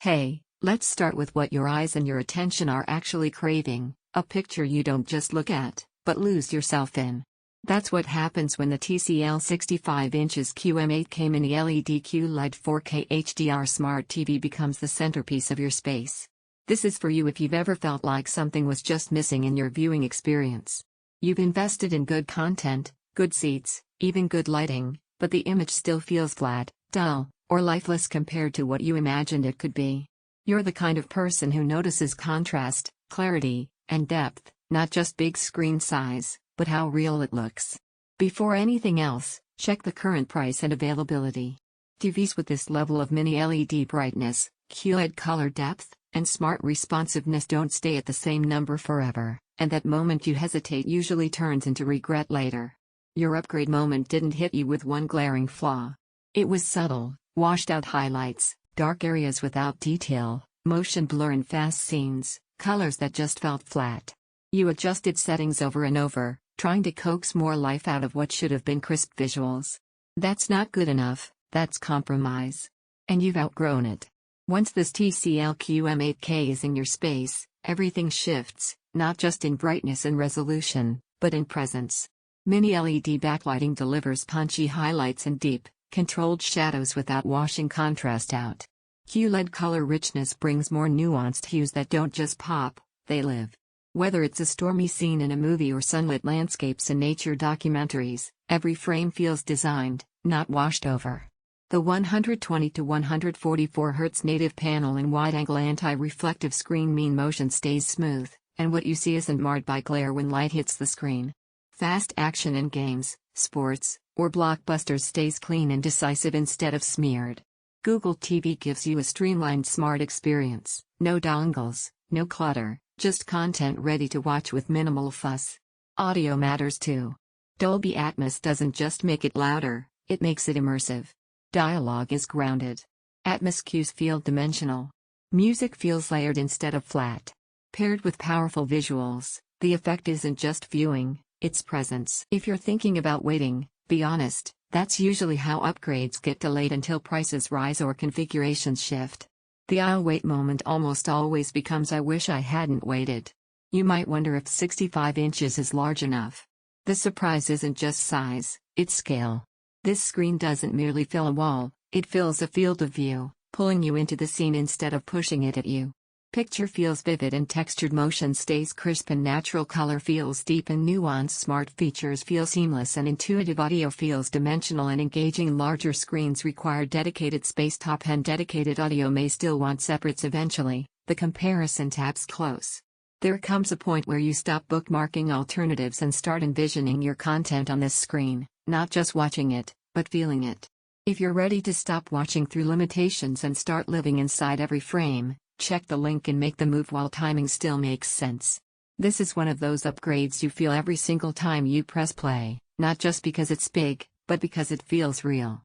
Hey, let's start with what your eyes and your attention are actually craving, a picture you don't just look at, but lose yourself in. That's what happens when the TCL 65 QM8K Mini-LED QLED 4K HDR Smart TV becomes the centerpiece of your space. This is for you if you've ever felt like something was just missing in your viewing experience. You've invested in good content, good seats, even good lighting, but the image still feels flat, dull, or lifeless compared to what you imagined it could be. You're the kind of person who notices contrast, clarity, and depth, not just big screen size, but how real it looks. Before anything else, check the current price and availability. TVs with this level of mini-LED brightness, QLED color depth, and smart responsiveness don't stay at the same number forever, and that moment you hesitate usually turns into regret later. Your upgrade moment didn't hit you with one glaring flaw. It was subtle, washed-out highlights, dark areas without detail, motion blur and fast scenes, colors that just felt flat. You adjusted settings over and over, trying to coax more life out of what should have been crisp visuals. That's not good enough, that's compromise. And you've outgrown it. Once this TCL QM8K is in your space, everything shifts, not just in brightness and resolution, but in presence. Mini-LED backlighting delivers punchy highlights and deep, controlled shadows without washing contrast out. QLED color richness brings more nuanced hues that don't just pop, they live. Whether it's a stormy scene in a movie or sunlit landscapes in nature documentaries, every frame feels designed, not washed over. The 120 to 144 Hz native panel and wide-angle anti-reflective screen mean motion stays smooth, and what you see isn't marred by glare when light hits the screen. Fast action in games, sports, or blockbusters stays clean and decisive instead of smeared. Google TV gives you a streamlined smart experience, no dongles, no clutter, just content ready to watch with minimal fuss. Audio matters too. Dolby Atmos doesn't just make it louder, it makes it immersive. Dialogue is grounded. Atmos cues feel dimensional. Music feels layered instead of flat. Paired with powerful visuals, the effect isn't just viewing, it's presence. If you're thinking about waiting, be honest, that's usually how upgrades get delayed until prices rise or configurations shift. The "I'll wait" moment almost always becomes "I wish I hadn't waited." You might wonder if 65 inches is large enough. The surprise isn't just size, it's scale. This screen doesn't merely fill a wall, it fills a field of view, pulling you into the scene instead of pushing it at you. Picture feels vivid and textured, motion stays crisp and natural, color feels deep and nuanced, smart features feel seamless and intuitive, audio feels dimensional and engaging. Larger screens require dedicated space, top-end dedicated audio may still want separates eventually, the comparison tab's close. There comes a point where you stop bookmarking alternatives and start envisioning your content on this screen, not just watching it, but feeling it. If you're ready to stop watching through limitations and start living inside every frame, check the link and make the move while timing still makes sense. This is one of those upgrades you feel every single time you press play, not just because it's big, but because it feels real.